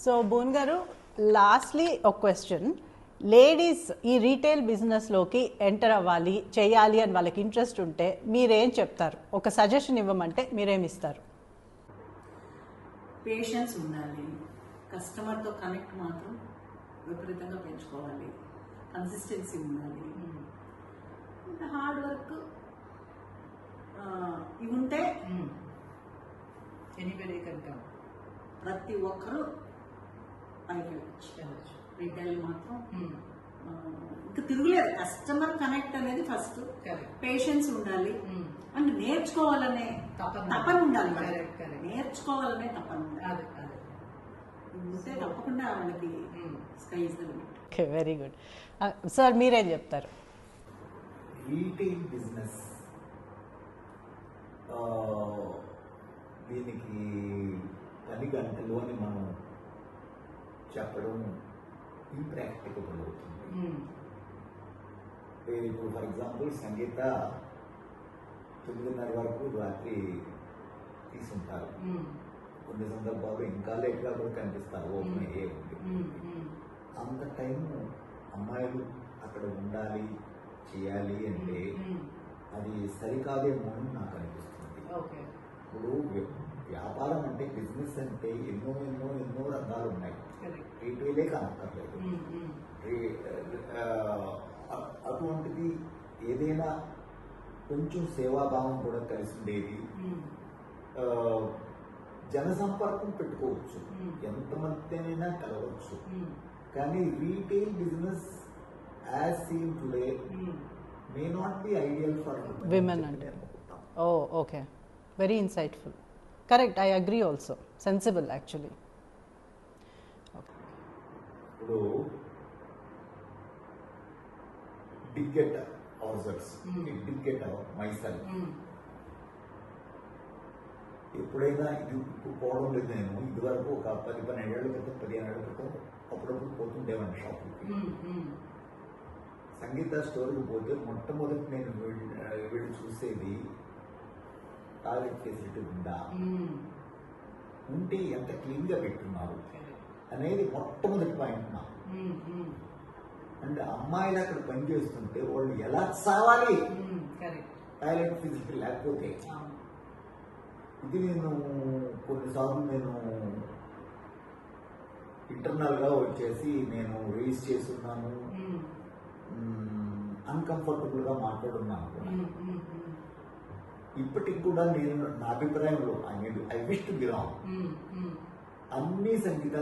So bone గారు, lastly ఒక question. Ladies ఈ రీటైల్ బిజినెస్లోకి ఎంటర్ అవ్వాలి, చేయాలి అని వాళ్ళకి ఇంట్రెస్ట్ ఉంటే మీరేం చెప్తారు? ఒక సజెషన్ ఇవ్వమంటే మీరేమి ఇస్తారు? పేషెన్స్ ఉండాలి, కస్టమర్తో కనెక్ట్ మాత్రం విపరీతంగా పెంచుకోవాలి, కన్సిస్టెన్సీ ఉండాలి, హార్డ్ వర్క్ ఇవి ఉంటే ఎనీబడీ కెన్ కమ్. ప్రతి ఒక్కరూ పైకి వెళ్ళచ్చు. రీటైల్ మాత్రం ఇంకా తిరుగులేదు. కస్టమర్ కనెక్ట్ అనేది ఫస్ట్, పేషెన్స్ ఉండాలి అండ్ నేర్చుకోవాలనే తపన ఉండాలి. నేర్చుకోవాలనే తపన ఉండాలి. ఉంటే తప్పకుండా వాళ్ళకి sky is the limit. Okay, very good. Sir మీరేం చెప్తారు? రీటైల్ బిజినెస్ దీనికి 10 గంటల్లోని మనం చెప్పడం ఇంప్రాక్టికబుల్ అవుతుంది. ఇప్పుడు ఫర్ ఎగ్జాంపుల్ సంగీత 9:30 వరకు రాత్రి తీసుంటారు. కొన్ని సందర్భాల్లో ఇంకా లేట్గా కూడా కనిపిస్తారు, ఓపెన్ అయ్యే ఉంది. అంత టైం అమ్మాయిలు అక్కడ ఉండాలి, చేయాలి అంటే అది సరికాదేమో అని నాకు అనిపిస్తుంది. ఇప్పుడు వ్యాపారం అంటే, బిజినెస్ అంటే ఎన్నో ఎన్నో ఎన్నో రంగాలు ఉన్నాయి. రీటైలే కనక్కర్లేదు. అటువంటిది ఏదైనా కొంచెం సేవాభావం కూడా కలిసి ఉండేది. జన సంపర్కం పెట్టుకోవచ్చు, ఎంతమందినైనా కలవచ్చు. కానీ retail business as seen today may not be ideal for women అంటే. Oh okay, very insightful. Correct, I agree also. Sensible actually. ఇప్పుడు డిగ్గెట్ అవర్ డిగ్గెట్ అవర్ మైసెల్ఫ్. ఎప్పుడైనా ఇది పోవడం లేదు. నేను ఇదివరకు ఒక 10-12 ఏళ్ల క్రితం, 15 ఏళ్ల క్రితం అప్పుడప్పుడు పోతుండేవాడిని షాపింగ్కి. సంగీత స్టోర్కి పోతే మొట్టమొదటి నేను వెళ్ళి చూసేది టాయిలెట్ ఫెసిలిటీ ఉందా, ఉంటే ఎంత క్లీన్గా పెట్టున్నారు అనేది మొట్టమొదటి పాయింట్ నాకు. అంటే అమ్మాయిలు అక్కడ పనిచేస్తుంటే వాళ్ళు ఎలా సావాలి టాయిలెట్ ఫెసిలిటీ లేకపోతే. ఇది నేను కొన్నిసార్లు ఇంటర్నల్గా వచ్చేసి నేను రేస్ చేస్తున్నాను, అన్కంఫర్టబుల్గా మాట్లాడున్నాను కూడా. ఇప్పటికి కూడా నేను నా అభిప్రాయంలో ఐ విష్ టు బిలాంగ్ అన్ని సంగీత